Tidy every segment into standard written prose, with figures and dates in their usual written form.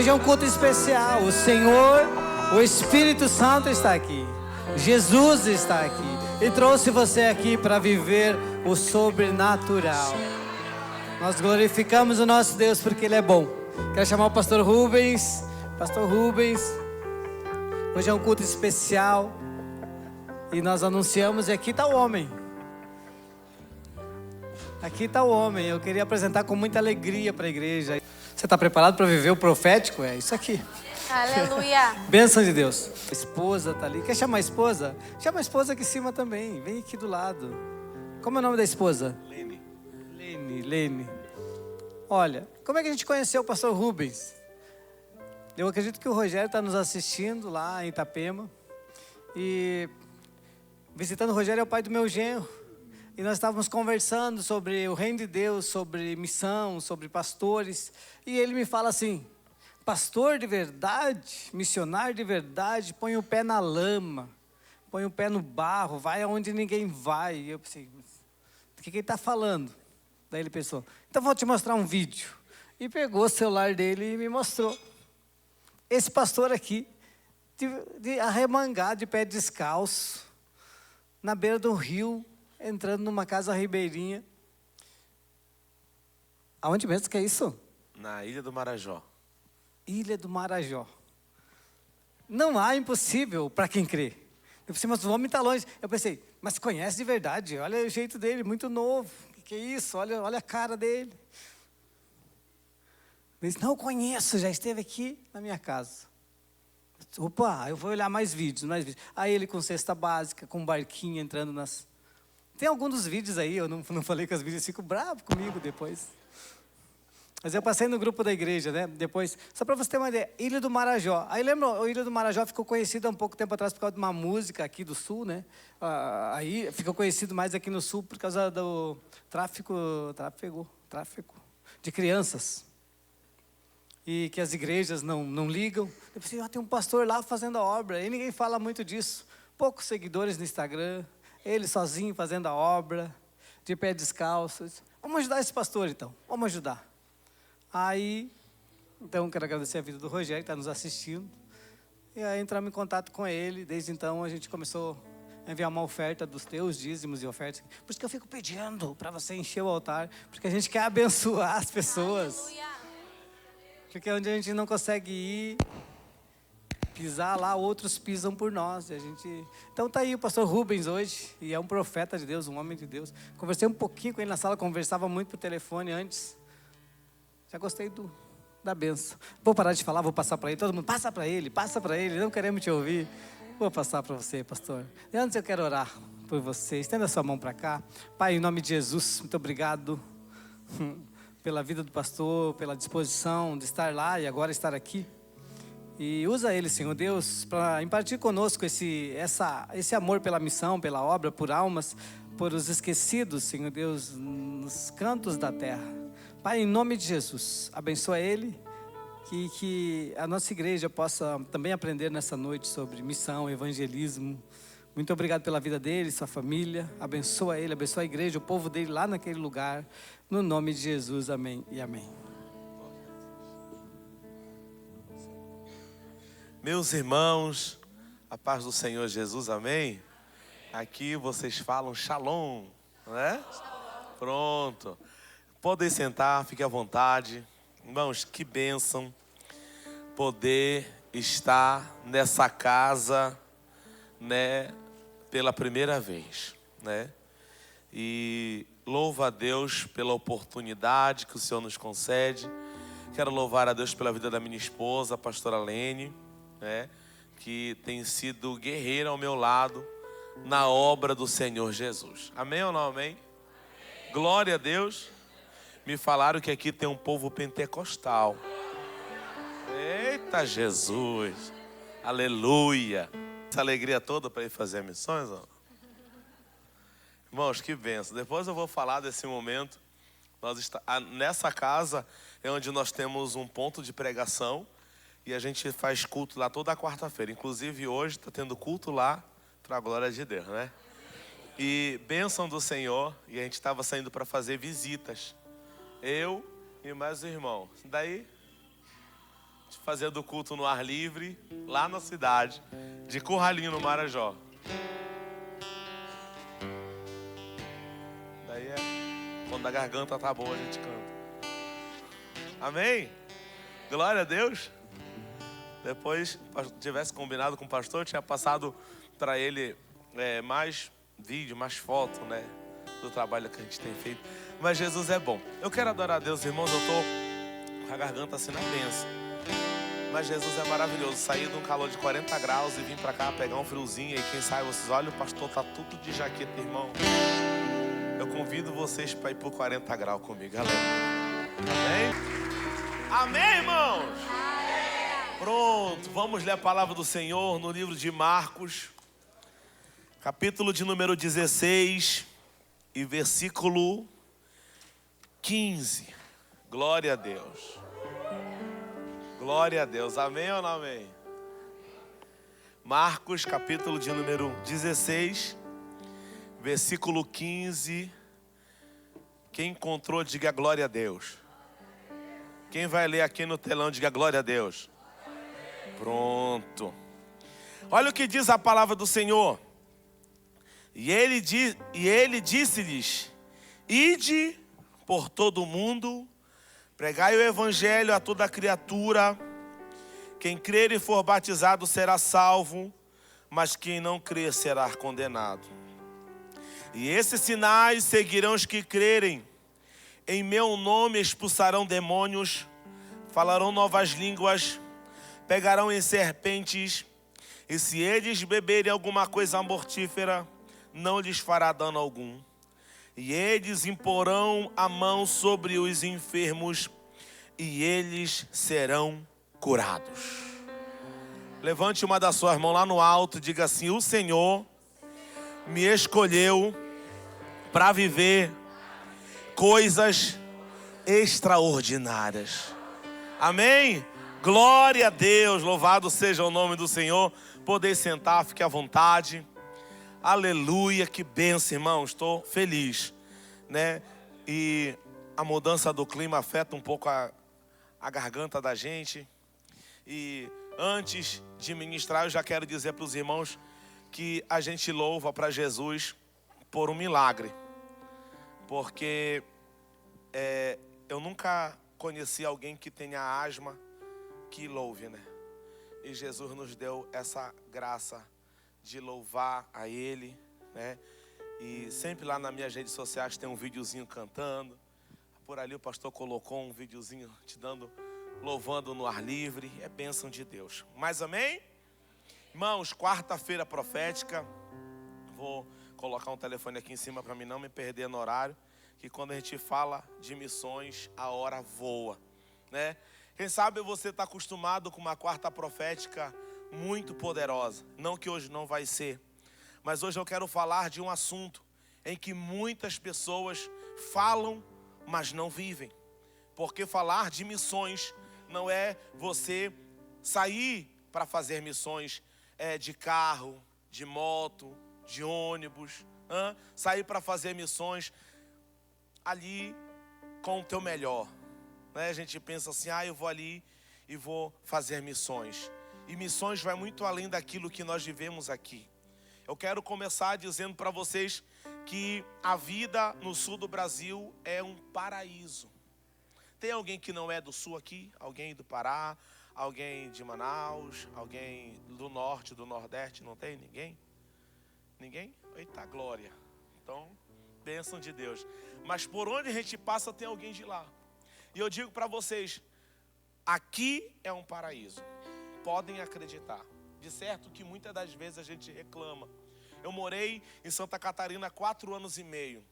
Hoje é um culto especial. O Senhor, o Espírito Santo está aqui. Jesus está aqui e trouxe você aqui para viver o sobrenatural. Nós glorificamos o nosso Deus porque Ele é bom. Quero chamar o pastor Rubens. Pastor Rubens, hoje é um culto especial e nós anunciamos, e aqui está o homem. Aqui está o homem. Eu queria apresentar com muita alegria para a igreja. Você está preparado para viver o profético? É isso aqui. Aleluia. Bênção de Deus. A esposa está ali. Quer chamar a esposa? Chama a esposa aqui em cima também. Vem aqui do lado. Como é o nome da esposa? Lene. Olha, como é que a gente conheceu o pastor Rubens? Eu acredito que o Rogério está nos assistindo lá em Itapema. E visitando o Rogério é o pai do meu genro. E nós estávamos conversando sobre o reino de Deus, sobre missão, sobre pastores. E ele me fala assim: pastor de verdade, missionário de verdade, põe o pé na lama, põe o pé no barro, vai aonde ninguém vai. E eu pensei, do que ele está falando? Daí ele pensou, então vou te mostrar um vídeo. E pegou o celular dele e me mostrou. Esse pastor aqui, de arremangado, de pé descalço, na beira do rio, entrando numa casa ribeirinha. Aonde mesmo que é isso? Na Ilha do Marajó. Ilha do Marajó. Não há impossível para quem crê. Eu pensei, mas o homem está longe. Eu pensei, mas conhece de verdade. Olha o jeito dele, muito novo. Que é isso? Olha a cara dele. Ele disse, não conheço, já esteve aqui na minha casa. Opa, eu vou olhar mais vídeos. Aí ele com cesta básica, com um barquinho entrando nas... Tem alguns dos vídeos aí, eu não falei com os vídeos, fico bravo comigo depois. Mas eu passei no grupo da igreja, né? Depois, só para você ter uma ideia, Ilha do Marajó. Aí lembra, a Ilha do Marajó ficou conhecida há um pouco tempo atrás por causa de uma música aqui do sul, né? Aí ficou conhecido mais aqui no sul por causa do tráfico de crianças. E que as igrejas não ligam. Eu pensei, tem um pastor lá fazendo a obra, e ninguém fala muito disso. Poucos seguidores no Instagram, ele sozinho fazendo a obra, de pé descalço. Vamos ajudar esse pastor então, vamos ajudar. Aí, então, quero agradecer a vida do Rogério, que está nos assistindo. E aí entramos em contato com ele. Desde então, a gente começou a enviar uma oferta dos teus dízimos e ofertas. Por isso que eu fico pedindo para você encher o altar. Porque a gente quer abençoar as pessoas. Aleluia. Porque onde a gente não consegue ir, pisar lá, outros pisam por nós. E a gente... Então está aí o pastor Rubens hoje. E é um profeta de Deus, um homem de Deus. Conversei um pouquinho com ele na sala, conversava muito por telefone antes. Já gostei da benção. Vou parar de falar, vou passar para ele. Todo mundo, passa para ele, não queremos te ouvir. Vou passar para você, pastor. E antes eu quero orar por você. Estenda a sua mão para cá. Pai, em nome de Jesus, muito obrigado pela vida do pastor, pela disposição de estar lá e agora estar aqui. E usa ele, Senhor Deus, para impartir conosco esse amor pela missão, pela obra, por almas, por os esquecidos, Senhor Deus, nos cantos da terra. Pai, em nome de Jesus, abençoa ele, que a nossa igreja possa também aprender nessa noite sobre missão, evangelismo. Muito obrigado pela vida dele, sua família. Abençoa ele, abençoa a igreja, o povo dele lá naquele lugar. No nome de Jesus, amém e amém. Meus irmãos, a paz do Senhor Jesus, amém? Aqui vocês falam shalom, né? Pronto. Podem sentar, fique à vontade. Irmãos, que bênção poder estar nessa casa, né, pela primeira vez, né? E louvo a Deus pela oportunidade que o Senhor nos concede. Quero louvar a Deus pela vida da minha esposa, a pastora Lene, né, que tem sido guerreira ao meu lado na obra do Senhor Jesus. Amém ou não amém? Glória a Deus. Me falaram que aqui tem um povo pentecostal. Eita Jesus, aleluia. Essa alegria toda para ir fazer missões, ó. Irmãos, que bênção. Depois eu vou falar desse momento. Nessa casa é onde nós temos um ponto de pregação e a gente faz culto lá toda quarta-feira. Inclusive hoje está tendo culto lá para a glória de Deus, né? E bênção do Senhor, e a gente estava saindo para fazer visitas. Eu e mais um irmão. Daí fazendo culto no ar livre, lá na cidade, de Curralinho, no Marajó. Daí quando a garganta tá boa, a gente canta. Amém? Glória a Deus. Depois, se tivesse combinado com o pastor, tinha passado para ele mais vídeo, mais foto, né, do trabalho que a gente tem feito. Mas Jesus é bom. Eu quero adorar a Deus, irmãos. Eu tô com a garganta assim na benção. Mas Jesus é maravilhoso. Sair de um calor de 40 graus e vir para cá pegar um friozinho. E quem sabe vocês olham, o pastor tá tudo de jaqueta, irmão. Eu convido vocês para ir por 40 graus comigo, galera. Amém? Amém, irmãos? Amém. Pronto, vamos ler a palavra do Senhor no livro de Marcos, capítulo de número 16 e versículo 15. Glória a Deus. Glória a Deus. Amém ou não amém? Marcos, capítulo de número 16, versículo 15. Quem encontrou, diga glória a Deus. Quem vai ler aqui no telão, diga glória a Deus. Pronto. Olha o que diz a palavra do Senhor. E ele disse-lhes: ide por todo o mundo, pregai o evangelho a toda criatura. Quem crer e for batizado será salvo, mas quem não crer será condenado. E esses sinais seguirão os que crerem. Em meu nome expulsarão demônios, falarão novas línguas, pegarão em serpentes, e se eles beberem alguma coisa mortífera, não lhes fará dano algum. E eles imporão a mão sobre os enfermos, e eles serão curados. Levante uma das suas mãos lá no alto e diga assim: o Senhor me escolheu para viver coisas extraordinárias. Amém? Glória a Deus, louvado seja o nome do Senhor. Poder sentar, fique à vontade. Aleluia, que bênção, irmão. Estou feliz, né? E a mudança do clima afeta um pouco a garganta da gente. E antes de ministrar, eu já quero dizer para os irmãos que a gente louva para Jesus por um milagre. Porque eu nunca conheci alguém que tenha asma que louve, né? E Jesus nos deu essa graça de louvar a Ele, né? E sempre lá nas minhas redes sociais tem um videozinho cantando. Por ali o pastor colocou um videozinho te dando, louvando no ar livre. É bênção de Deus. Mas amém? Irmãos, quarta-feira profética. Vou colocar um telefone aqui em cima para mim não me perder no horário. Que quando a gente fala de missões, a hora voa, né? Quem sabe você está acostumado com uma quarta profética muito poderosa. Não que hoje não vai ser. Mas hoje eu quero falar de um assunto em que muitas pessoas falam, mas não vivem. Porque falar de missões não é você sair para fazer missões de carro, de moto, de ônibus. Sair para fazer missões ali com o teu melhor. Né? A gente pensa assim, eu vou ali e vou fazer missões. E missões vai muito além daquilo que nós vivemos aqui. Eu quero começar dizendo para vocês que a vida no sul do Brasil é um paraíso. Tem alguém que não é do sul aqui? Alguém do Pará? Alguém de Manaus? Alguém do norte, do nordeste? Não tem ninguém? Ninguém? Eita glória. Então, bênção de Deus. Mas por onde a gente passa tem alguém de lá. E eu digo para vocês, aqui é um paraíso. Podem acreditar. De certo que muitas das vezes a gente reclama. Eu morei em Santa Catarina 4 anos e meio.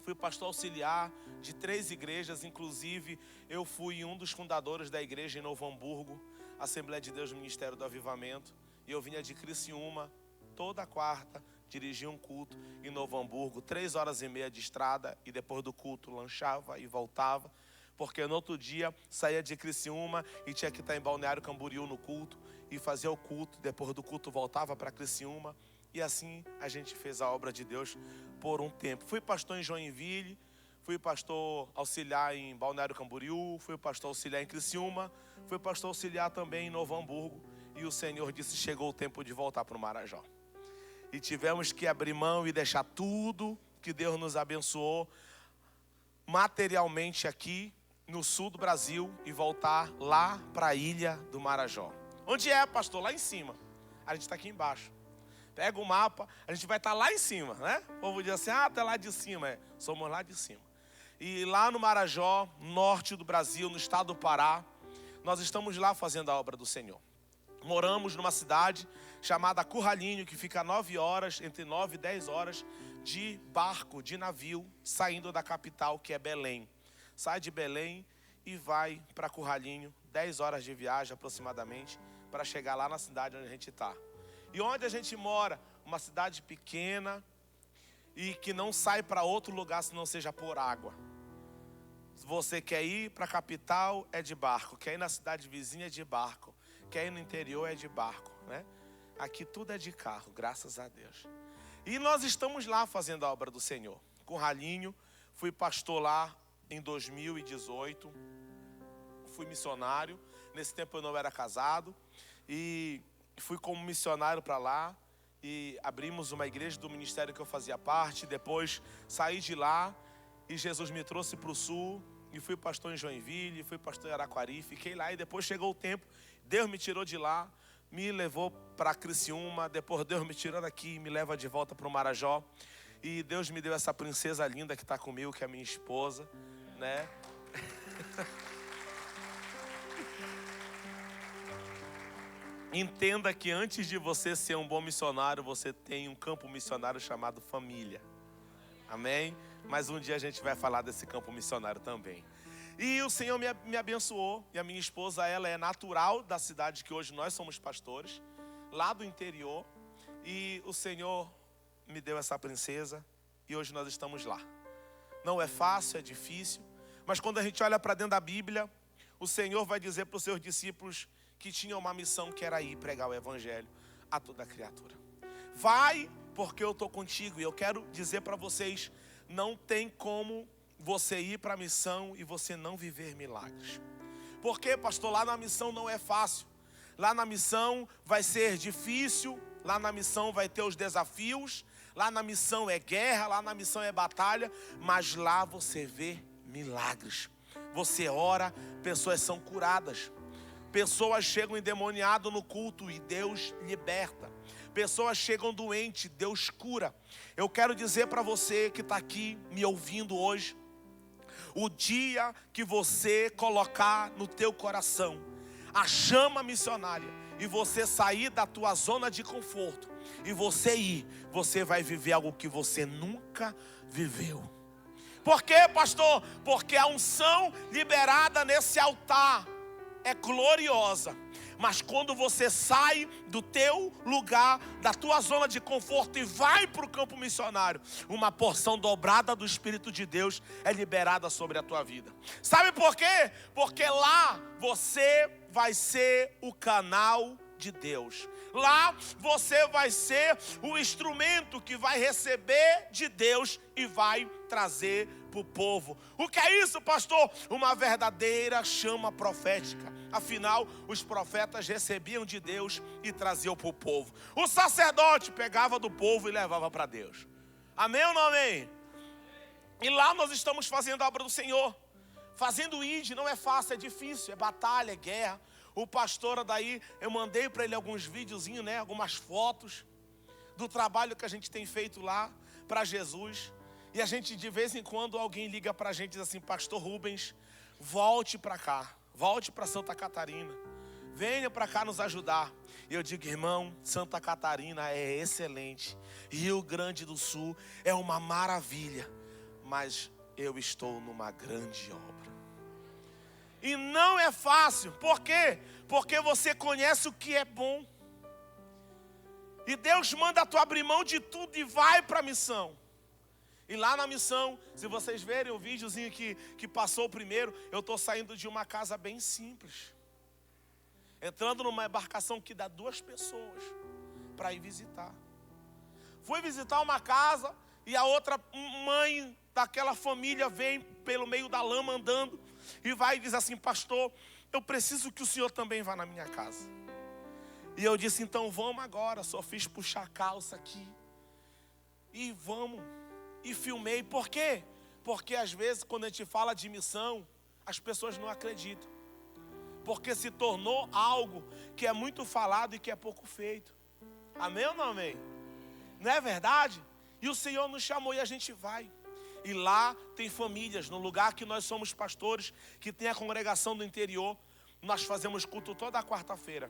Fui pastor auxiliar de 3 igrejas. Inclusive, eu fui um dos fundadores da igreja em Novo Hamburgo, Assembleia de Deus do Ministério do Avivamento. E eu vinha de Criciúma toda quarta, dirigia um culto em Novo Hamburgo, 3 horas e meia de estrada. E depois do culto lanchava e voltava. Porque no outro dia saía de Criciúma e tinha que estar em Balneário Camboriú no culto. E fazia o culto, depois do culto voltava para Criciúma. E assim a gente fez a obra de Deus por um tempo. Fui pastor em Joinville, fui pastor auxiliar em Balneário Camboriú, fui pastor auxiliar em Criciúma, Fui pastor auxiliar também em Novo Hamburgo. E o Senhor disse, chegou o tempo de voltar para o Marajó. E tivemos que abrir mão e deixar tudo que Deus nos abençoou materialmente aqui no sul do Brasil e voltar lá para a ilha do Marajó. Onde é, pastor? Lá em cima. A gente está aqui embaixo. Pega o mapa, a gente vai estar lá em cima, né? O povo diz assim, até lá de cima. Somos lá de cima. E lá no Marajó, norte do Brasil, no estado do Pará, nós estamos lá fazendo a obra do Senhor. Moramos numa cidade chamada Curralinho, que fica a 9 horas, entre 9 e 10 horas, de barco, de navio, saindo da capital, que é Belém. Sai de Belém e vai para Curralinho, 10 horas de viagem aproximadamente, para chegar lá na cidade onde a gente está. E onde a gente mora, uma cidade pequena e que não sai para outro lugar se não seja por água. Se você quer ir para a capital, é de barco. Quer ir na cidade vizinha, é de barco. Quer ir no interior, é de barco, né? Aqui tudo é de carro, graças a Deus. E nós estamos lá fazendo a obra do Senhor. Curralinho, fui pastor lá em 2018. Fui missionário. Nesse tempo eu não era casado. E fui como missionário para lá. E abrimos uma igreja do ministério que eu fazia parte. Depois saí de lá e Jesus me trouxe para o sul. E fui pastor em Joinville, fui pastor em Araquari. Fiquei lá e depois chegou o tempo. Deus me tirou de lá, me levou para Criciúma. Depois Deus me tirou daqui e me leva de volta para o Marajó. E Deus me deu essa princesa linda que está comigo, que é a minha esposa, né? Entenda que antes de você ser um bom missionário, você tem um campo missionário chamado família. Amém? Mas um dia a gente vai falar desse campo missionário também. E o Senhor me abençoou. E a minha esposa, ela é natural da cidade que hoje nós somos pastores, lá do interior. E o Senhor me deu essa princesa e hoje nós estamos lá. Não é fácil, é difícil. Mas quando a gente olha para dentro da Bíblia, o Senhor vai dizer para os seus discípulos que tinham uma missão, que era ir pregar o evangelho a toda criatura. Vai, porque eu estou contigo. E eu quero dizer para vocês, não tem como você ir para a missão e você não viver milagres. Porque, pastor, lá na missão não é fácil. Lá na missão vai ser difícil. Lá na missão vai ter os desafios. Lá na missão é guerra, lá na missão é batalha. Mas lá você vê milagres. Você ora, pessoas são curadas. Pessoas chegam endemoniadas no culto e Deus liberta. Pessoas chegam doentes, Deus cura. Eu quero dizer para você que está aqui me ouvindo hoje, o dia que você colocar no teu coração a chama missionária e você sair da tua zona de conforto e você ir, você vai viver algo que você nunca viveu. Por quê, pastor? Porque a unção liberada nesse altar é gloriosa. Mas quando você sai do teu lugar, da tua zona de conforto e vai para o campo missionário, uma porção dobrada do Espírito de Deus é liberada sobre a tua vida. Sabe por quê? Porque lá você vai ser o canal de Deus. Lá você vai ser o instrumento que vai receber de Deus e vai trazer para o povo. O que é isso, pastor? Uma verdadeira chama profética. Afinal, os profetas recebiam de Deus e traziam para o povo. O sacerdote pegava do povo e levava para Deus. Amém ou não amém? E lá nós estamos fazendo a obra do Senhor. Fazendo ID não é fácil, é difícil, é batalha, é guerra. O pastor daí, eu mandei para ele alguns videozinhos, né, algumas fotos do trabalho que a gente tem feito lá para Jesus. E a gente, de vez em quando, alguém liga para a gente e diz assim, pastor Rubens, volte para cá, volte para Santa Catarina, venha para cá nos ajudar. E eu digo, irmão, Santa Catarina é excelente, Rio Grande do Sul é uma maravilha, mas eu estou numa grande obra. E não é fácil. Por quê? Porque você conhece o que é bom. E Deus manda tu abrir mão de tudo e vai para a missão. E lá na missão, se vocês verem o videozinho que passou primeiro, eu estou saindo de uma casa bem simples. Entrando numa embarcação que dá 2 pessoas para ir visitar. Fui visitar uma casa e a outra mãe daquela família vem pelo meio da lama andando. E vai e diz assim, pastor, eu preciso que o senhor também vá na minha casa. E eu disse, então vamos agora. Só fiz puxar a calça aqui. E vamos. E filmei. Por quê? Porque às vezes quando a gente fala de missão, as pessoas não acreditam. Porque se tornou algo que é muito falado e que é pouco feito. Amém ou não amém? Não é verdade? E o Senhor nos chamou e a gente vai. E lá tem famílias, no lugar que nós somos pastores, que tem a congregação do interior. Nós fazemos culto toda quarta-feira.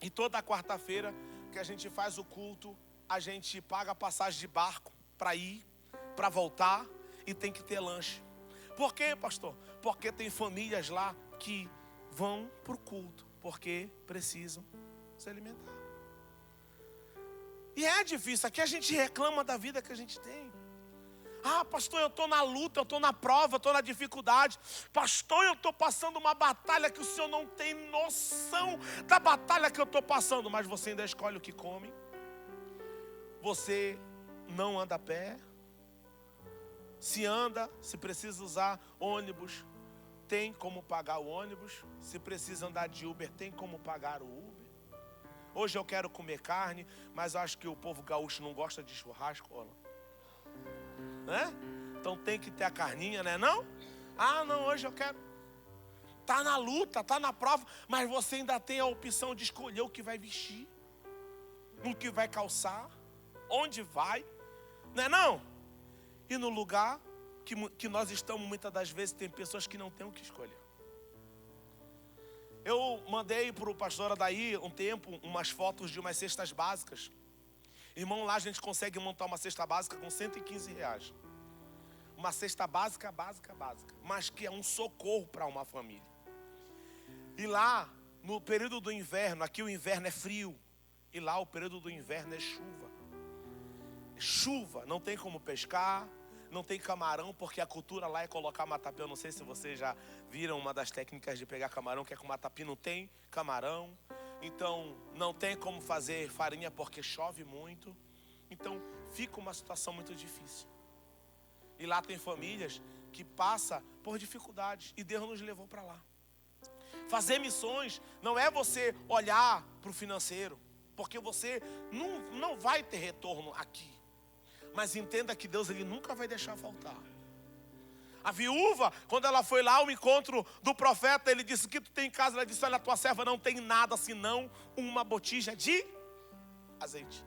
E toda quarta-feira que a gente faz o culto, a gente paga a passagem de barco para ir, para voltar, e tem que ter lanche. Por quê, pastor? Porque tem famílias lá que vão para o culto, porque precisam se alimentar. E é difícil, aqui a gente reclama da vida que a gente tem. Ah, pastor, eu estou na luta, eu estou na prova, eu estou na dificuldade. Pastor, eu estou passando uma batalha que o senhor não tem noção da batalha que eu estou passando. Mas você ainda escolhe o que come. Você não anda a pé. Se anda, se precisa usar ônibus, tem como pagar o ônibus. Se precisa andar de Uber, tem como pagar o Uber. Hoje eu quero comer carne, mas eu acho que o povo gaúcho não gosta de churrasco, né? Então tem que ter a carninha, né? Não? Ah, não, hoje eu quero. Tá na luta, tá na prova, mas você ainda tem a opção de escolher o que vai vestir, o que vai calçar, onde vai, não é não? E no lugar que nós estamos, muitas das vezes, tem pessoas que não têm o que escolher. Eu mandei para o pastor Adair, um tempo, umas fotos de umas cestas básicas. Irmão, lá a gente consegue montar uma cesta básica com R$115. Uma cesta básica, mas que é um socorro para uma família. E lá, no período do inverno, aqui o inverno é frio. E lá o período do inverno é chuva. Chuva, não tem como pescar, não tem camarão, porque a cultura lá é colocar matapé. Eu não sei se vocês já viram uma das técnicas de pegar camarão, que é com matapé, não tem camarão. Então, não tem como fazer farinha porque chove muito. Então, fica uma situação muito difícil. E lá tem famílias que passam por dificuldades. E Deus nos levou para lá. Fazer missões não é você olhar para o financeiro. Porque você não vai ter retorno aqui. Mas entenda que Deus, Ele nunca vai deixar faltar. A viúva, quando ela foi lá ao encontro do profeta, ele disse, o que tu tem em casa? Ela disse, olha, a tua serva não tem nada senão uma botija de azeite.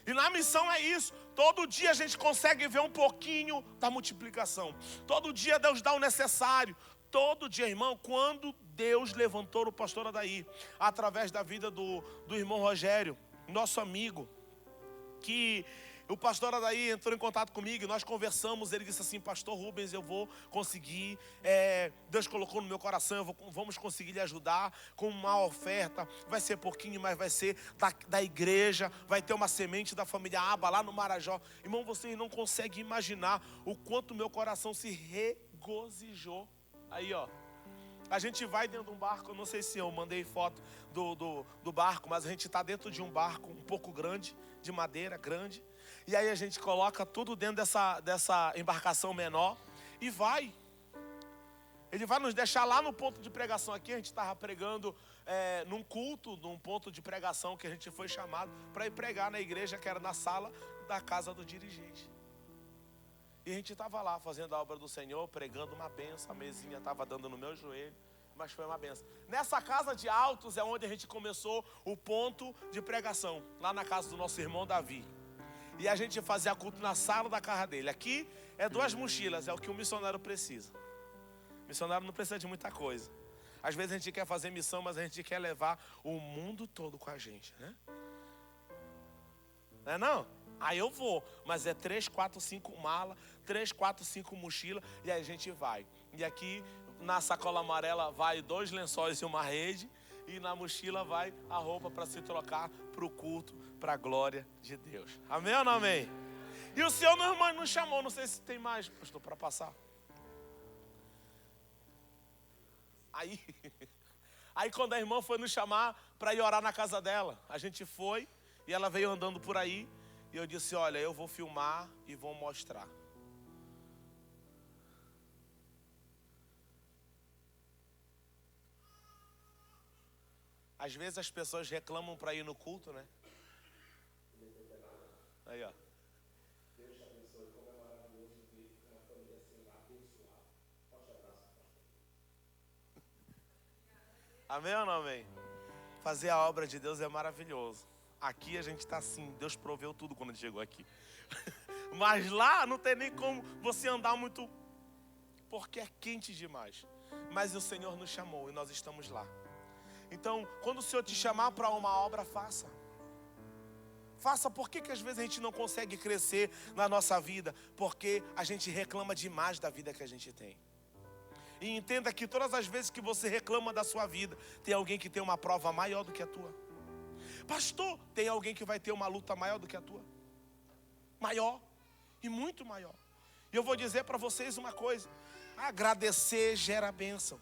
E na missão é isso. Todo dia a gente consegue ver um pouquinho da multiplicação. Todo dia Deus dá o necessário. Todo dia, irmão, quando Deus levantou o pastor Adair, através da vida do irmão Rogério, nosso amigo, que o pastor Adair entrou em contato comigo e nós conversamos. Ele disse assim, pastor Rubens, eu vou conseguir, Deus colocou no meu coração, vamos conseguir lhe ajudar com uma oferta. Vai ser pouquinho, mas vai ser da igreja, vai ter uma semente da família Aba lá no Marajó. Irmão, vocês não conseguem imaginar o quanto meu coração se regozijou. Aí, ó, a gente vai dentro de um barco. Eu não sei se eu mandei foto do barco, mas a gente está dentro de um barco um pouco grande, de madeira grande. E aí a gente coloca tudo dentro dessa embarcação menor e vai. Ele vai nos deixar lá no ponto de pregação aqui. A gente estava pregando num culto, num ponto de pregação que a gente foi chamado para ir pregar na igreja, que era na sala da casa do dirigente. E a gente estava lá fazendo a obra do Senhor, pregando uma benção. A mesinha estava dando no meu joelho, mas foi uma benção. Nessa casa de Altos é onde a gente começou o ponto de pregação, lá na casa do nosso irmão Davi. E a gente fazia culto na sala da casa dele. Aqui é 2 mochilas, é o que o missionário precisa. O missionário não precisa de muita coisa. Às vezes a gente quer fazer missão, mas a gente quer levar o mundo todo com a gente, né? Não é não? Aí eu vou, mas é 3, 4, 5 malas, 3, 4, 5 mochilas, e aí a gente vai. E aqui na sacola amarela vai 2 lençóis e uma rede, e na mochila vai a roupa para se trocar para o culto, para a glória de Deus. Amém ou não amém? E o Senhor nos chamou, não sei se tem mais, pastor, para passar. Aí quando a irmã foi nos chamar para ir orar na casa dela, a gente foi e ela veio andando por aí. E eu disse, olha, eu vou filmar e vou mostrar. Às vezes as pessoas reclamam para ir no culto, né? Aí, ó. Deus te abençoe, como é maravilhoso ver uma família assim abençoada. Forte abraço, pastor. Amém ou não amém? Fazer a obra de Deus é maravilhoso. Aqui a gente está assim, Deus proveu tudo quando a gente chegou aqui. Mas lá não tem nem como você andar muito, porque é quente demais. Mas o Senhor nos chamou e nós estamos lá. Então, quando o Senhor te chamar para uma obra, faça. Faça. Por que às vezes a gente não consegue crescer na nossa vida? Porque a gente reclama demais da vida que a gente tem. E entenda que todas as vezes que você reclama da sua vida, tem alguém que tem uma prova maior do que a tua. Pastor, tem alguém que vai ter uma luta maior do que a tua. Maior. E muito maior. E eu vou dizer para vocês uma coisa. Agradecer gera bênção.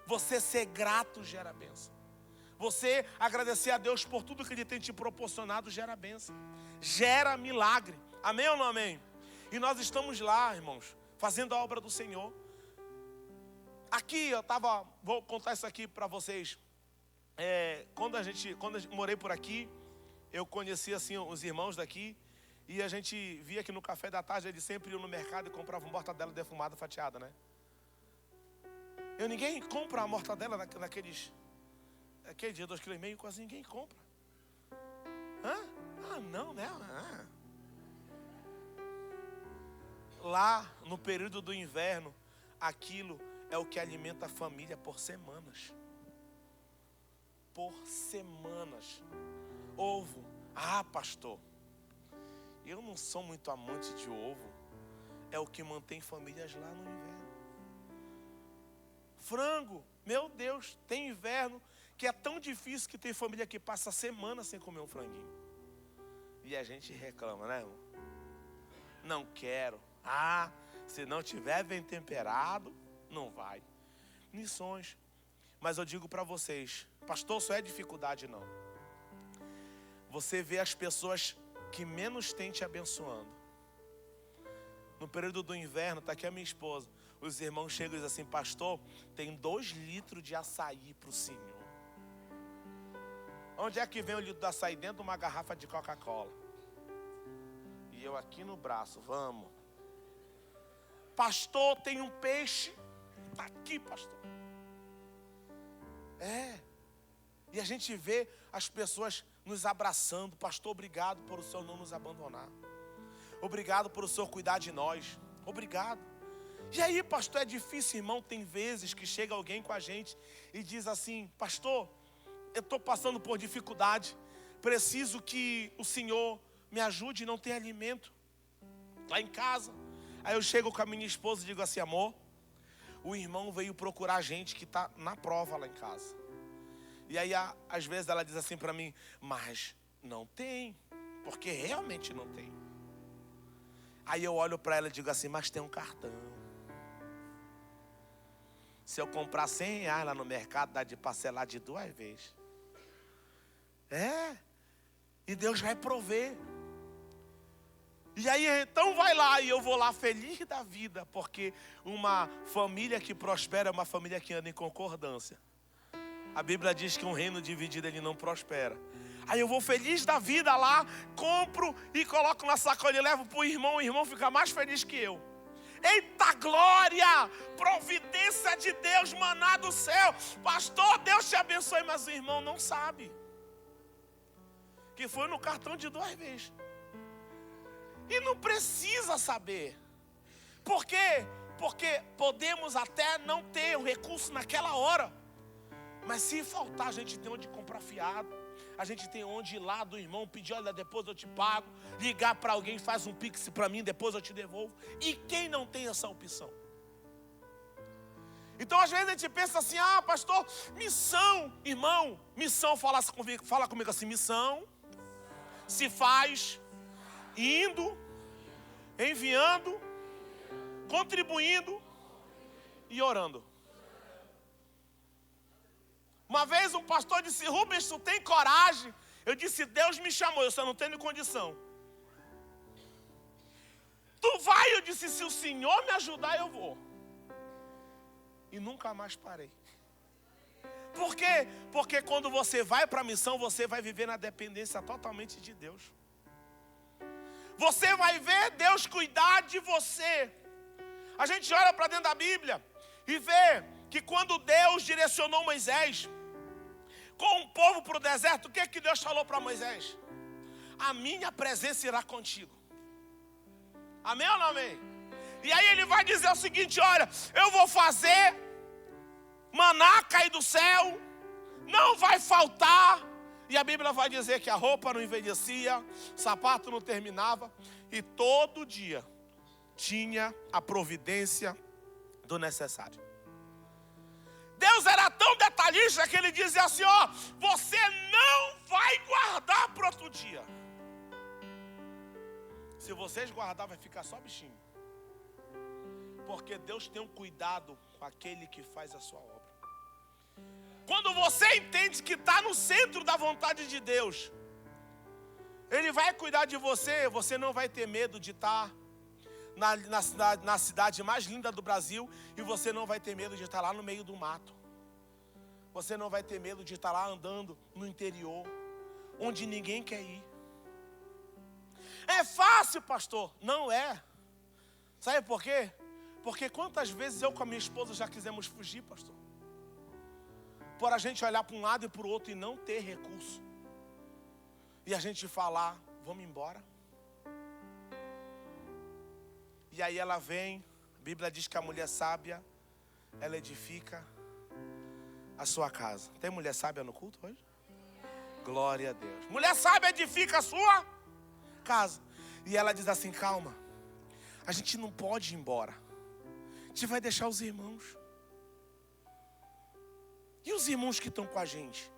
Você ser grato gera bênção. Você agradecer a Deus por tudo que Ele tem te proporcionado gera bênção. Gera milagre. Amém ou não amém? E nós estamos lá, irmãos, fazendo a obra do Senhor. Aqui vou contar isso aqui para vocês. Quando eu morei por aqui, eu conheci assim os irmãos daqui. E a gente via que no café da tarde eles sempre iam no mercado e compravam mortadela defumada fatiada, né? Ninguém compra a mortadela aquele dia 2,5 kg, quase ninguém compra. Não, né? Lá no período do inverno, aquilo é o que alimenta a família por semanas. Por semanas. Ovo. Pastor, eu não sou muito amante de ovo. É o que mantém famílias lá no inverno. Frango, meu Deus, tem inverno que é tão difícil que tem família que passa semanas sem comer um franguinho. E a gente reclama, né, irmão? Não quero. Se não tiver bem temperado, não vai. Missões. Mas eu digo para vocês, pastor, só é dificuldade não. Você vê as pessoas que menos tem te abençoando. No período do inverno, está aqui a minha esposa. Os irmãos chegam e dizem assim, pastor, tem 2 litros de açaí para o senhor. Onde é que vem o litro de açaí? Dentro de uma garrafa de Coca-Cola. E eu aqui no braço, vamos. Pastor, tem um peixe. Está aqui, pastor. E a gente vê as pessoas nos abraçando. Pastor, obrigado por o Senhor não nos abandonar. Obrigado por o Senhor cuidar de nós. Obrigado. E aí, pastor, é difícil, irmão. Tem vezes que chega alguém com a gente e diz assim, pastor, eu estou passando por dificuldade. Preciso que o Senhor me ajude, não tem alimento lá em casa. Aí eu chego com a minha esposa e digo assim, amor, o irmão veio procurar a gente que está na prova lá em casa. E aí, às vezes ela diz assim para mim, mas não tem, porque realmente não tem. Aí eu olho para ela e digo assim, mas tem um cartão. Se eu comprar R$100 lá no mercado, dá de parcelar de 2 vezes. E Deus vai prover. E aí, então vai lá, e eu vou lá feliz da vida, porque uma família que prospera é uma família que anda em concordância. A Bíblia diz que um reino dividido ele não prospera. Aí eu vou feliz da vida lá, compro e coloco na sacola e levo para o irmão fica mais feliz que eu. Eita glória, providência de Deus, maná do céu. Pastor, Deus te abençoe, mas o irmão não sabe. Que foi no cartão de 2 vezes. E não precisa saber. Por quê? Porque podemos até não ter o recurso naquela hora. Mas se faltar, a gente tem onde comprar fiado. A gente tem onde ir lá do irmão, pedir, olha, depois eu te pago. Ligar para alguém, faz um pix para mim, depois eu te devolvo. E quem não tem essa opção? Então às vezes a gente pensa assim, pastor, missão. Irmão, missão, fala comigo assim, missão se faz indo, enviando, contribuindo e orando. Uma vez um pastor disse, Rubens, tu tem coragem? Eu disse, Deus me chamou, eu só não tenho condição. Tu vai? Eu disse, se o Senhor me ajudar, eu vou. E nunca mais parei. Por quê? Porque quando você vai para a missão, você vai viver na dependência totalmente de Deus. Você vai ver Deus cuidar de você. A gente olha para dentro da Bíblia e vê que quando Deus direcionou Moisés com o povo para o deserto, o que é que Deus falou para Moisés? A minha presença irá contigo. Amém ou não amém? E aí ele vai dizer o seguinte: olha, eu vou fazer maná cair do céu, não vai faltar. E a Bíblia vai dizer que a roupa não envelhecia, o sapato não terminava, e todo dia tinha a providência do necessário. Deus era tão detalhista que ele dizia assim: ó, você não vai guardar para outro dia. Se vocês guardar, vai ficar só bichinho. Porque Deus tem um cuidado com aquele que faz a sua obra. Quando você entende que está no centro da vontade de Deus, Ele vai cuidar de você. Você não vai ter medo de estar na cidade mais linda do Brasil, e você não vai ter medo de estar lá no meio do mato. Você não vai ter medo de estar lá andando no interior, onde ninguém quer ir. É fácil, pastor? Não é. Sabe por quê? Porque quantas vezes eu com a minha esposa já quisemos fugir, pastor? Por a gente olhar para um lado e para o outro e não ter recurso. E a gente falar, vamos embora. E aí ela vem, a Bíblia diz que a mulher sábia, ela edifica a sua casa. Tem mulher sábia no culto hoje? Glória a Deus. Mulher sábia edifica a sua casa. E ela diz assim: calma, a gente não pode ir embora. A gente vai deixar os irmãos. E os irmãos que estão com a gente?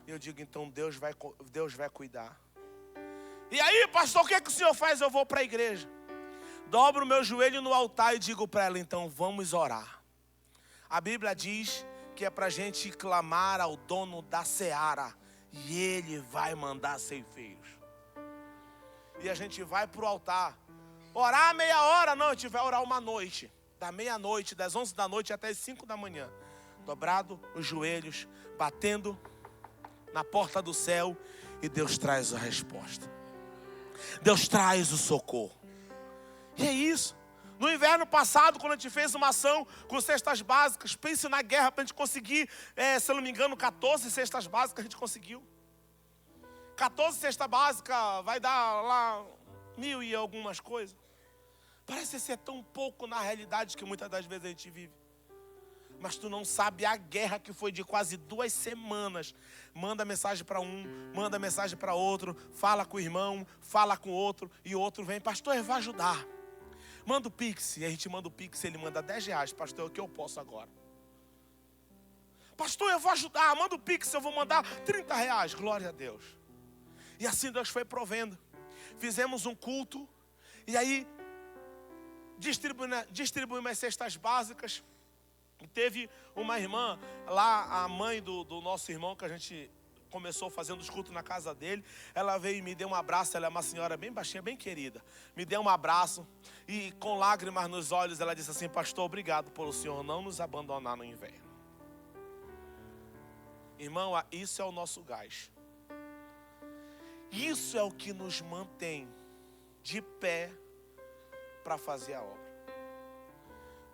Eu digo, então Deus vai cuidar. E aí, pastor, o que é que o senhor faz? Eu vou para a igreja. Dobro o meu joelho no altar e digo para ela, então vamos orar. A Bíblia diz que é para a gente clamar ao dono da seara, e ele vai mandar ceifeiros. E a gente vai para o altar. Orar meia hora? Não, a gente vai orar uma noite. Da meia-noite, das 11 da noite até as 5 da manhã. Dobrado os joelhos, batendo na porta do céu, e Deus traz a resposta. Deus traz o socorro. E é isso. No inverno passado, quando a gente fez uma ação com cestas básicas, pense na guerra para a gente conseguir, se eu não me engano, 14 cestas básicas a gente conseguiu. 14 cestas básicas vai dar lá 1.000 e algumas coisas. Parece ser tão pouco na realidade que muitas das vezes a gente vive. Mas tu não sabe a guerra que foi de quase 2 semanas. Manda mensagem para um, manda mensagem para outro, fala com o irmão, fala com o outro, e o outro vem, pastor, eu vou ajudar. Manda o Pix, e a gente manda o Pix, ele manda R$10, pastor, é o que eu posso agora. Pastor, eu vou ajudar, manda o Pix, eu vou mandar R$30, glória a Deus. E assim Deus foi provendo. Fizemos um culto, e aí distribuímos as cestas básicas. E teve uma irmã lá, a mãe do nosso irmão, que a gente começou fazendo os cultos na casa dele. Ela veio e me deu um abraço. Ela é uma senhora bem baixinha, bem querida. Me deu um abraço e com lágrimas nos olhos ela disse assim, pastor, obrigado por o senhor não nos abandonar no inverno. Irmão, isso é o nosso gás. Isso é o que nos mantém de pé para fazer a obra.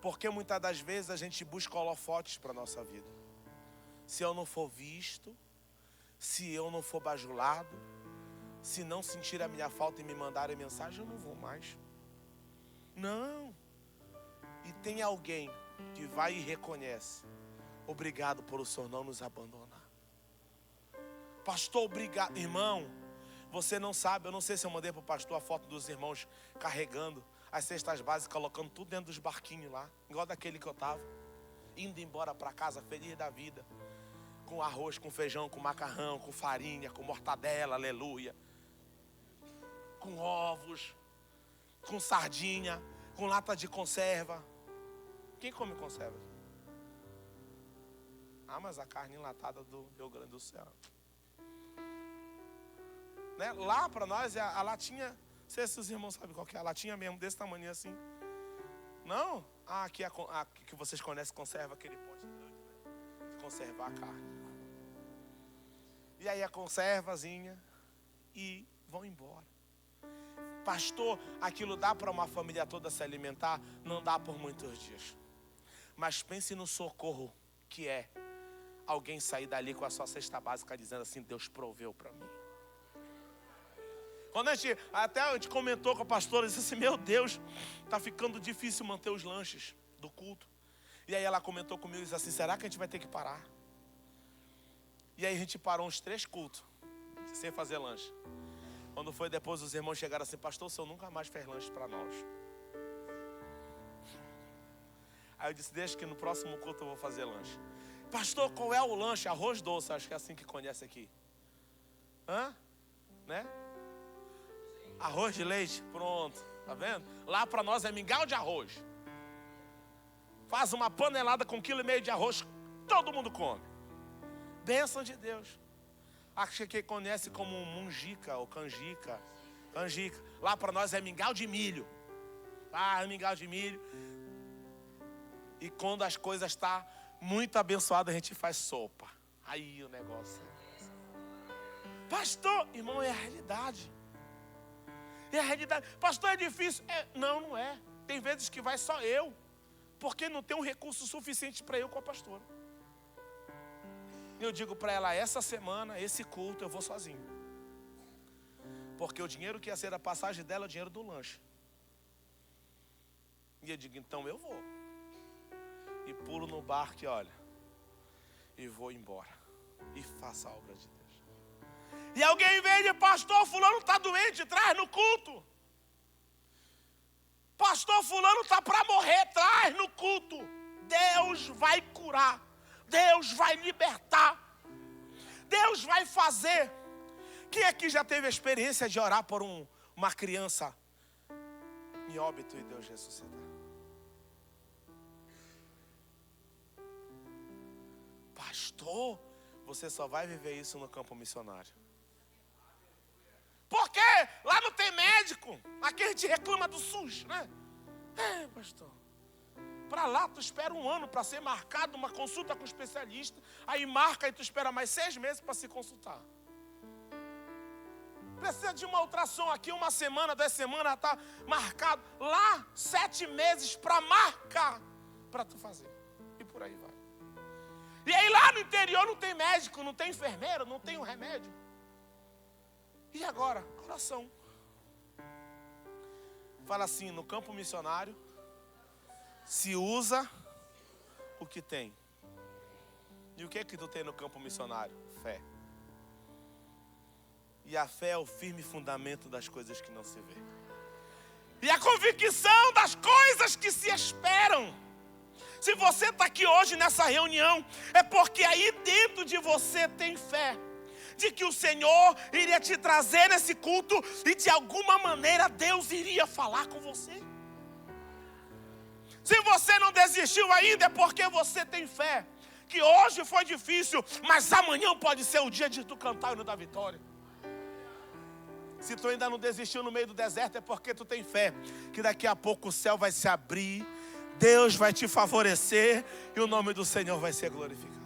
Porque muitas das vezes a gente busca holofotes para a nossa vida. Se eu não for visto, se eu não for bajulado, se não sentir a minha falta e me mandarem mensagem, eu não vou mais. Não. E tem alguém que vai e reconhece. Obrigado por o senhor não nos abandonar. Pastor, obrigado. Irmão, você não sabe, eu não sei se eu mandei para o pastor a foto dos irmãos carregando as cestas básicas, colocando tudo dentro dos barquinhos lá, igual daquele que eu estava, indo embora para casa, feliz da vida, com arroz, com feijão, com macarrão, com farinha, com mortadela, aleluia, com ovos, com sardinha, com lata de conserva. Quem come conserva? Ah, mas a carne enlatada do Rio Grande do Sul. Né? Lá para nós é a latinha. Não sei se os irmãos sabem qual que é. A latinha mesmo, desse tamanho assim. Não? Ah, aqui que vocês conhecem, conserva aquele pote. conservar a carne. E aí a conservazinha e vão embora. Pastor, aquilo dá para uma família toda se alimentar? Não dá por muitos dias. Mas pense no socorro que é alguém sair dali com a sua cesta básica dizendo assim: Deus proveu para mim. Quando a gente comentou com a pastora, disse assim: meu Deus, está ficando difícil manter os lanches do culto. E aí ela comentou comigo e disse assim: será que a gente vai ter que parar? E aí a gente parou uns 3 cultos sem fazer lanche. Quando foi depois, os irmãos chegaram assim: pastor, o senhor nunca mais fez lanche para nós. Aí eu disse: deixa que no próximo culto eu vou fazer lanche. Pastor, qual é o lanche? Arroz doce, acho que é assim que conhece aqui. Né? Arroz de leite, pronto, tá vendo? Lá para nós é mingau de arroz. Faz uma panelada com 1,5 kg de arroz, todo mundo come. Bênção de Deus. Acho que conhece como mungica ou canjica. Lá para nós é mingau de milho. É mingau de milho. E quando as coisas estão muito abençoadas, a gente faz sopa. Aí o negócio. Pastor, irmão, é a realidade. É a realidade. Pastor, é difícil. Não, não é. Tem vezes que vai só eu. Porque não tem um recurso suficiente para eu com a pastora. Eu digo para ela: essa semana, esse culto, eu vou sozinho. Porque o dinheiro que ia ser a passagem dela é o dinheiro do lanche. E eu digo: então eu vou. E pulo no barco e olha, e vou embora. E faço a obra de Deus. E alguém vem de: pastor, fulano está doente, traz no culto. Pastor, fulano está para morrer, traz no culto. Deus vai curar. Deus vai libertar. Deus vai fazer. Quem aqui já teve a experiência de orar por uma criança em óbito e Deus ressuscitar? Pastor, você só vai viver isso no campo missionário. Porque lá não tem médico. Aqui a gente reclama do SUS, né? Pastor. Para lá tu espera 1 ano para ser marcado uma consulta com especialista. Aí marca e tu espera mais 6 meses para se consultar. Precisa de uma ultrassom aqui, 1 semana, 2 semanas, está marcado. Lá 7 meses para marcar, para tu fazer. E por aí vai. E aí lá no interior não tem médico, não tem enfermeiro, não tem um remédio. E agora? Oração. Fala assim: no campo missionário se usa o que tem. E o que é que tu tem no campo missionário? Fé. E a fé é o firme fundamento das coisas que não se vê. E a convicção das coisas que se esperam. Se você está aqui hoje nessa reunião, é porque aí dentro de você tem fé de que o Senhor iria te trazer nesse culto e de alguma maneira Deus iria falar com você. Se você não desistiu ainda, é porque você tem fé que hoje foi difícil, mas amanhã pode ser o dia de tu cantar o hino da vitória. Se tu ainda não desistiu no meio do deserto, é porque tu tem fé que daqui a pouco o céu vai se abrir, Deus vai te favorecer e o nome do Senhor vai ser glorificado.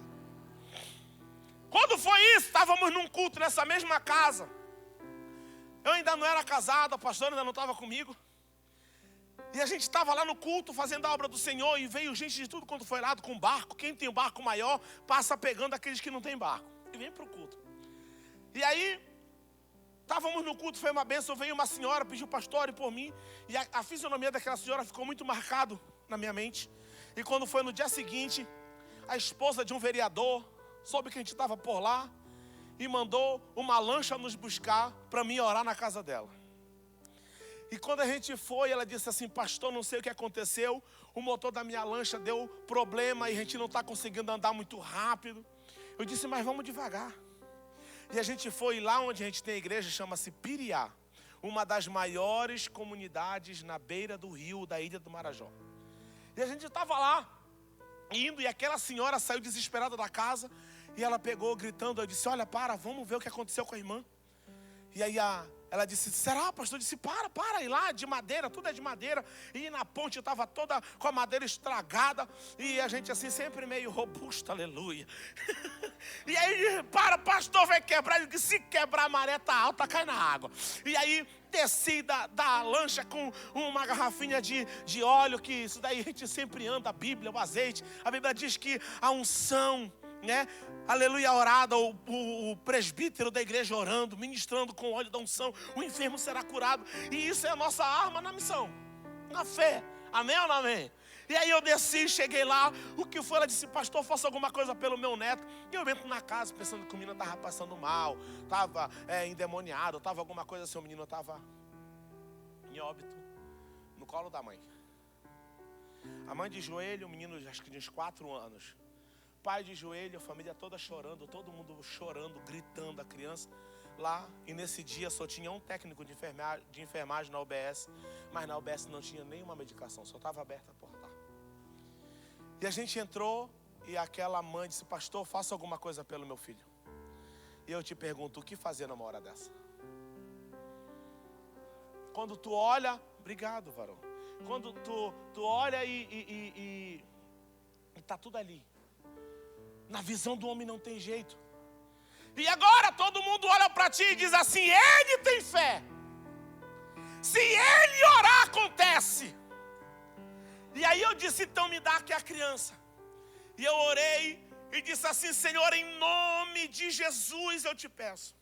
Quando foi isso? Estávamos num culto nessa mesma casa. Eu ainda não era casado, a pastora ainda não estava comigo. E a gente estava lá no culto fazendo a obra do Senhor. E veio gente de tudo quanto foi lado com barco. Quem tem um barco maior passa pegando aqueles que não tem barco e vem para o culto. E aí estávamos no culto, foi uma bênção. Veio uma senhora, pediu pastor e por mim. E a fisionomia daquela senhora ficou muito marcado na minha mente. E quando foi no dia seguinte, a esposa de um vereador soube que a gente estava por lá e mandou uma lancha nos buscar para mim orar na casa dela. E quando a gente foi, ela disse assim: pastor, não sei o que aconteceu, o motor da minha lancha deu problema e a gente não está conseguindo andar muito rápido. Eu disse: mas vamos devagar. E a gente foi lá onde a gente tem a igreja, chama-se Piriá, uma das maiores comunidades na beira do rio da Ilha do Marajó. E a gente estava lá indo e aquela senhora saiu desesperada da casa e ela pegou gritando. Eu disse: olha, vamos ver o que aconteceu com a irmã. E aí ela disse, será, pastor? Eu disse, para, ir lá, de madeira, tudo é de madeira. E na ponte estava toda com a madeira estragada. E a gente assim, sempre meio robusto, aleluia. E aí, pastor, vai quebrar. Eu disse, se quebrar, a maré tá alta, cai na água. E aí, desci da lancha com uma garrafinha de óleo, que isso daí a gente sempre anda, a Bíblia, o azeite. A Bíblia diz que a unção, né? Aleluia, orada, o presbítero da igreja orando, ministrando com o óleo da unção, o enfermo será curado. E isso é a nossa arma na missão, na fé. Amém ou não amém? E aí eu desci, cheguei lá, o que foi? Ela disse, pastor, faça alguma coisa pelo meu neto. E eu entro na casa pensando que o menino estava passando mal, estava endemoniado, estava alguma coisa assim, o menino estava em óbito, no colo da mãe. A mãe de joelho, o menino acho que de uns 4 anos. Pai de joelho, a família toda chorando, todo mundo chorando, gritando, a criança lá. E nesse dia só tinha um técnico de enfermagem na UBS, mas na UBS não tinha nenhuma medicação, só estava aberta a porta. E a gente entrou e aquela mãe disse, pastor, faça alguma coisa pelo meu filho. E eu te pergunto, o que fazer numa hora dessa? Quando tu olha, obrigado, varão. Quando tu olha e tá tudo ali. Na visão do homem não tem jeito. E agora todo mundo olha para ti e diz assim, ele tem fé. Se ele orar, acontece. E aí eu disse, então me dá aqui a criança. E eu orei e disse assim, Senhor, em nome de Jesus eu te peço.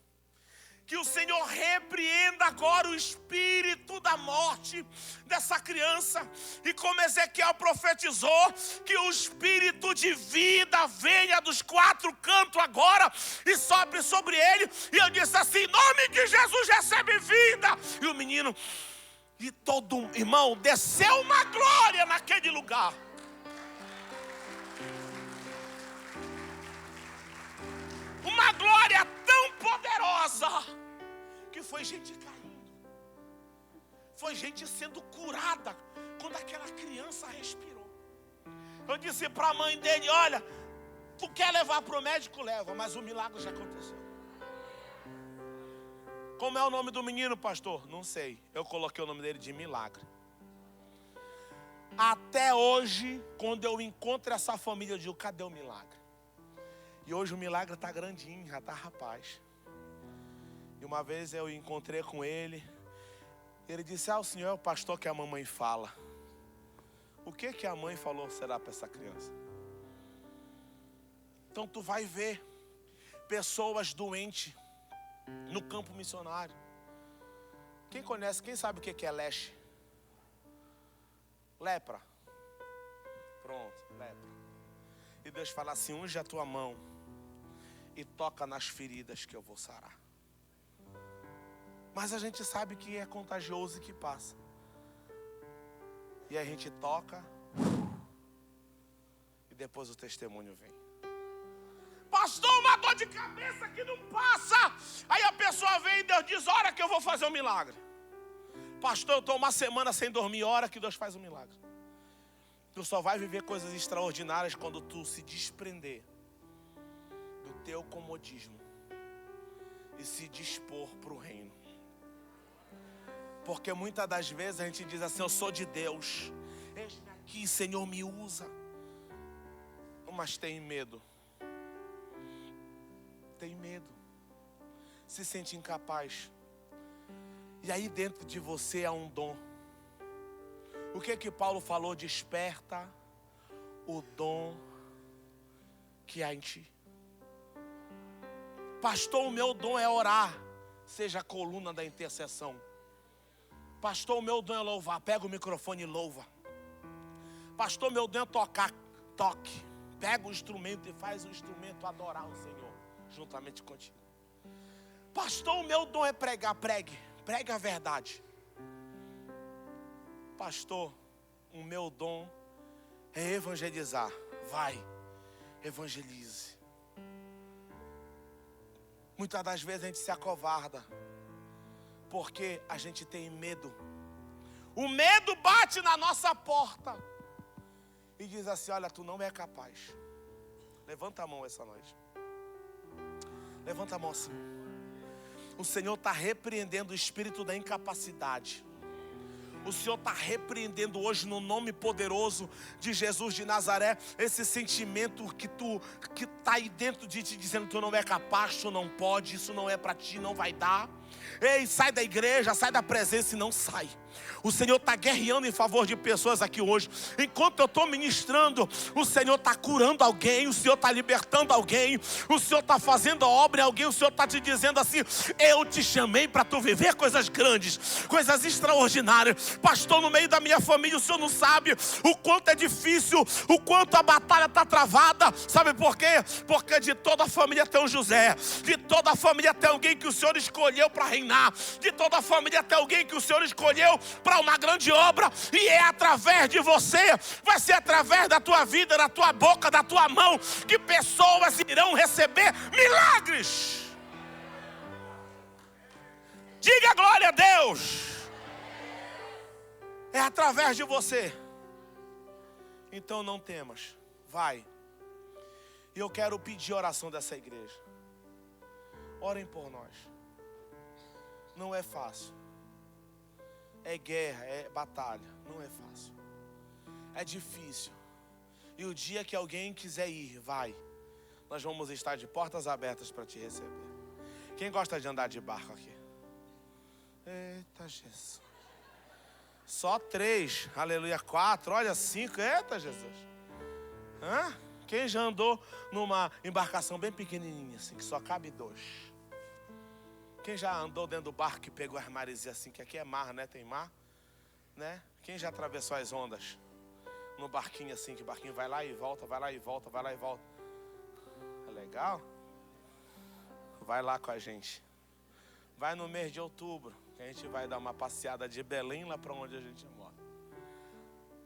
Que o Senhor repreenda agora o espírito da morte dessa criança. E como Ezequiel profetizou, que o espírito de vida venha dos 4 cantos agora e sopre sobre ele. E eu disse assim, em nome de Jesus recebe vida. E o menino, e todo irmão, desceu uma glória naquele lugar. Uma glória tão poderosa que foi gente caindo, foi gente sendo curada quando aquela criança respirou. Eu disse para a mãe dele, olha, tu quer levar para o médico? Leva, mas o milagre já aconteceu. Como é o nome do menino, pastor? Não sei, eu coloquei o nome dele de Milagre. Até hoje, quando eu encontro essa família, eu digo, cadê o milagre? E hoje o milagre está grandinho, já está rapaz. E uma vez eu encontrei com ele. Ele disse, o senhor é o pastor que a mamãe fala. O que a mãe falou será para essa criança? Então tu vai ver pessoas doentes no campo missionário. Quem conhece, quem sabe o que é leche? Lepra. Pronto, lepra. E Deus fala assim, unge a tua mão e toca nas feridas que eu vou sarar. Mas a gente sabe que é contagioso e que passa. E a gente toca e depois o testemunho vem. Pastor, uma dor de cabeça que não passa. Aí a pessoa vem e Deus diz, ora que eu vou fazer um milagre. Pastor, eu estou uma semana sem dormir, ora que Deus faz um milagre. Tu só vai viver coisas extraordinárias quando tu se desprender do teu comodismo e se dispor para o reino. Porque muitas das vezes a gente diz assim, eu sou de Deus, eis-me aqui, Senhor, me usa. Mas tem medo. Tem medo. Se sente incapaz. E aí dentro de você há um dom. O que Paulo falou? Desperta o dom que há em ti. Pastor, o meu dom é orar. Seja a coluna da intercessão. Pastor, o meu dom é louvar. Pega o microfone e louva. Pastor, meu dom é tocar. Toque. Pega o instrumento e faz o instrumento adorar o Senhor juntamente contigo. Pastor, o meu dom é pregar. Pregue. Pregue a verdade. Pastor, o meu dom é evangelizar. Vai, evangelize. Muitas das vezes a gente se acovarda, porque a gente tem medo. O medo bate na nossa porta e diz assim, olha, tu não é capaz. Levanta a mão essa noite. Levanta a mão assim. O Senhor está repreendendo o espírito da incapacidade. O Senhor está repreendendo hoje no nome poderoso de Jesus de Nazaré esse sentimento que está aí dentro de ti dizendo que tu não é capaz, tu não pode, isso não é para ti, não vai dar. Ei, sai da igreja, sai da presença e não sai. O Senhor está guerreando em favor de pessoas aqui hoje. Enquanto eu estou ministrando, o Senhor está curando alguém, o Senhor está libertando alguém, o Senhor está fazendo a obra em alguém, o Senhor está te dizendo assim: eu te chamei para tu viver coisas grandes, coisas extraordinárias. Pastor, no meio da minha família, o Senhor não sabe o quanto é difícil, o quanto a batalha está travada. Sabe por quê? Porque de toda a família tem um José, de toda a família tem alguém que o Senhor escolheu para reinar, de toda a família tem alguém que o Senhor escolheu para uma grande obra, e é através de você, vai ser através da tua vida, da tua boca, da tua mão, que pessoas irão receber milagres. Diga glória a Deus. É através de você. Então não temas, vai. E eu quero pedir a oração dessa igreja. Orem por nós. Não é fácil. É guerra, é batalha, não é fácil. É difícil. E o dia que alguém quiser ir, vai. Nós vamos estar de portas abertas para te receber. Quem gosta de andar de barco aqui? Eita Jesus. Só 3, aleluia, 4, olha 5, eita Jesus. Hã? Quem já andou numa embarcação bem pequenininha assim, que só cabe 2? Quem já andou dentro do barco que pegou as maresias assim, que aqui é mar, né? Tem mar, né? Quem já atravessou as ondas no barquinho assim, que o barquinho vai lá e volta, vai lá e volta, vai lá e volta. É legal? Vai lá com a gente. Vai no mês de outubro, que a gente vai dar uma passeada de Belém lá para onde a gente mora.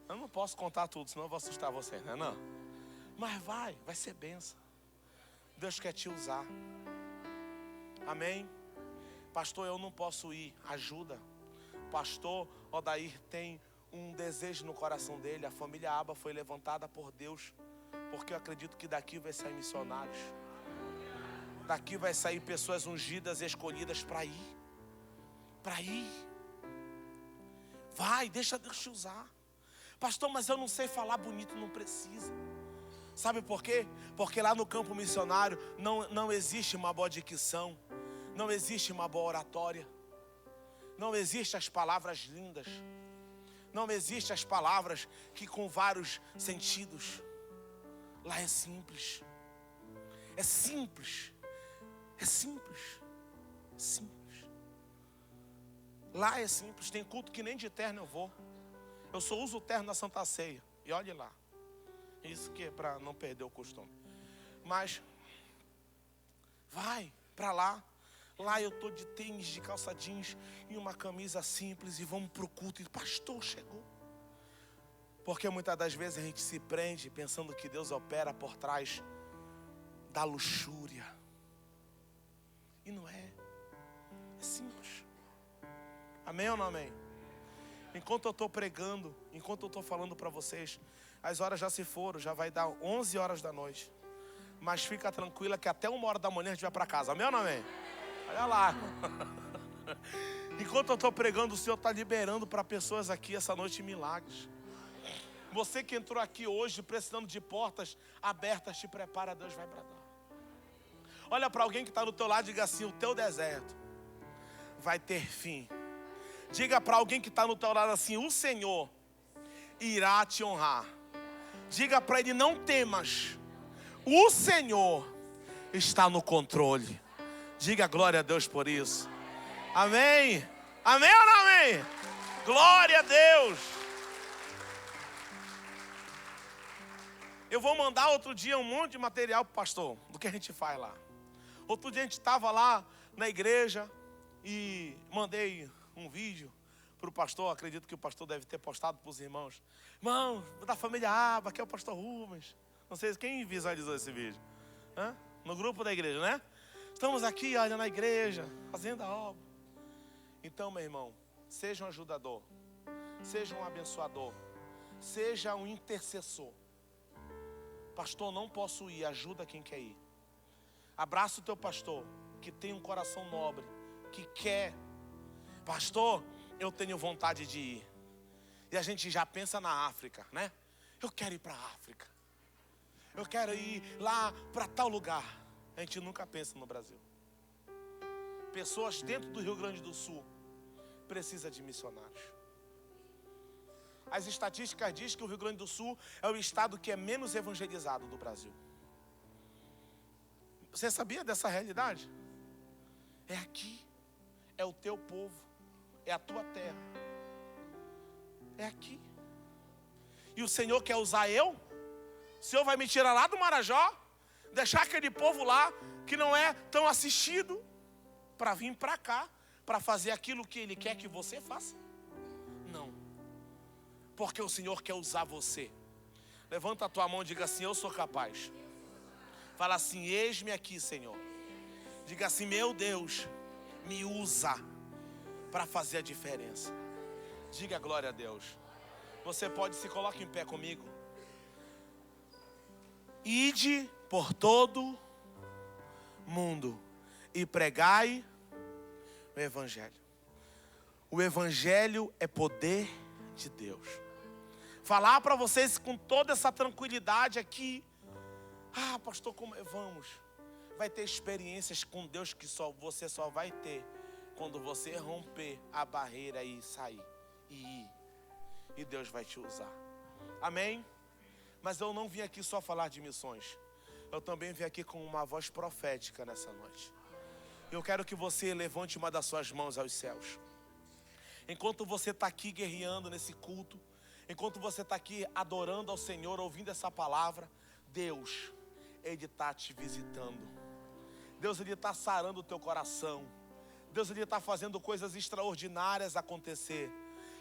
Eu não posso contar tudo, senão eu vou assustar vocês, né? Não. Mas vai ser bênção. Deus quer te usar. Amém? Pastor, eu não posso ir, ajuda. Pastor Odair tem um desejo no coração dele. A família Aba foi levantada por Deus, porque eu acredito que daqui vai sair missionários. Daqui vai sair pessoas ungidas e escolhidas para ir. Para ir. Vai, deixa Deus te usar. Pastor, mas eu não sei falar bonito, não precisa. Sabe por quê? Porque lá no campo missionário não existe uma boa dicção. Não existe uma boa oratória. Não existe as palavras lindas. Não existe as palavras que com vários sentidos. Lá é simples. É simples. É simples. É simples. Lá é simples. Tem culto que nem de terno eu vou. Eu só uso o terno na Santa Ceia. E olhe lá. Isso que é para não perder o costume. Mas vai para lá. Lá eu estou de tênis, de calça jeans e uma camisa simples e vamos para o culto. E pastor, chegou. Porque muitas das vezes a gente se prende pensando que Deus opera por trás da luxúria. E não é. É simples. Amém ou não amém? Enquanto eu estou pregando, enquanto eu estou falando para vocês, as horas já se foram, já vai dar 11 horas da noite. Mas fica tranquila que até 1 hora da manhã a gente vai para casa. Amém ou não amém? Olha lá. Enquanto eu estou pregando, o Senhor está liberando para pessoas aqui essa noite milagres. Você que entrou aqui hoje precisando de portas abertas, te prepara, Deus vai bradar. Olha para alguém que está do teu lado e diga assim: o teu deserto vai ter fim. Diga para alguém que está no teu lado assim: o Senhor irá te honrar. Diga para ele: não temas, o Senhor está no controle. Diga glória a Deus por isso. Amém? Amém ou não amém? Glória a Deus. Eu vou mandar outro dia um monte de material para o pastor, do que a gente faz lá. Outro dia a gente estava lá na igreja e mandei um vídeo para o pastor. Acredito que o pastor deve ter postado para os irmãos. Irmão, da família Aba, aqui é o pastor Rubens. Não sei quem visualizou esse vídeo. No grupo da igreja, né? Estamos aqui, olha, na igreja, fazendo a obra. Então, meu irmão, seja um ajudador, seja um abençoador, seja um intercessor. Pastor, não posso ir, ajuda quem quer ir. Abraça o teu pastor, que tem um coração nobre, que quer. Pastor, eu tenho vontade de ir. E a gente já pensa na África, né? Eu quero ir para a África. Eu quero ir lá para tal lugar. A gente nunca pensa no Brasil. Pessoas dentro do Rio Grande do Sul precisam de missionários. As estatísticas dizem que o Rio Grande do Sul é o estado que é menos evangelizado do Brasil. Você sabia dessa realidade? É aqui. É o teu povo. É a tua terra. É aqui. E o Senhor quer usar eu? O Senhor vai me tirar lá do Marajó, deixar aquele povo lá que não é tão assistido, para vir para cá, para fazer aquilo que Ele quer que você faça? Não. Porque o Senhor quer usar você. Levanta a tua mão e diga assim: eu sou capaz. Fala assim: eis-me aqui, Senhor. Diga assim: meu Deus, me usa para fazer a diferença. Diga glória a Deus. Você pode, se coloque em pé comigo. Ide por todo mundo e pregai o Evangelho. O Evangelho é poder de Deus. Falar para vocês com toda essa tranquilidade aqui. Ah, pastor, como é? Vamos. Vai ter experiências com Deus que você só vai ter quando você romper a barreira e sair e ir. E Deus vai te usar. Amém? Mas eu não vim aqui só falar de missões. Eu também vim aqui com uma voz profética nessa noite. Eu quero que você levante uma das suas mãos aos céus. Enquanto você está aqui guerreando nesse culto, enquanto você está aqui adorando ao Senhor, ouvindo essa palavra, Deus, Ele está te visitando. Deus, Ele está sarando o teu coração. Deus, Ele está fazendo coisas extraordinárias acontecer.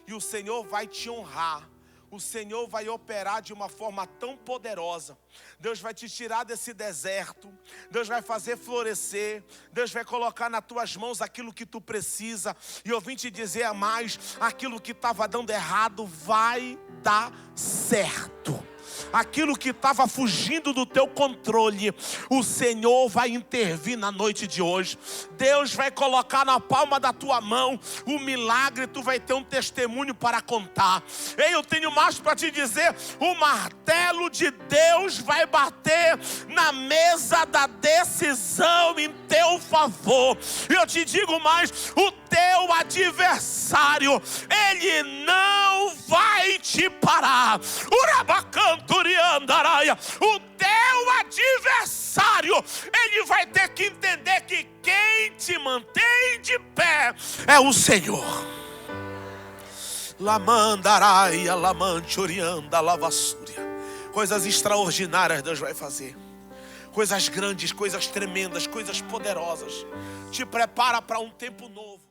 E o Senhor vai te honrar. O Senhor vai operar de uma forma tão poderosa. Deus vai te tirar desse deserto. Deus vai fazer florescer. Deus vai colocar nas tuas mãos aquilo que tu precisa. E eu vim te dizer a mais: aquilo que estava dando errado vai dar certo. Aquilo que estava fugindo do teu controle, o Senhor vai intervir na noite de hoje. Deus vai colocar na palma da tua mão o milagre. Tu vai ter um testemunho para contar. Ei, eu tenho mais para te dizer. O martelo de Deus vai bater na mesa da decisão em teu favor. E eu te digo mais: o teu adversário, ele não vai te parar. O teu adversário, ele vai ter que entender que quem te mantém de pé é o Senhor. Lamandaraia, lamanchorianda, lavassúria. Coisas extraordinárias Deus vai fazer. Coisas grandes, coisas tremendas, coisas poderosas. Te prepara para um tempo novo.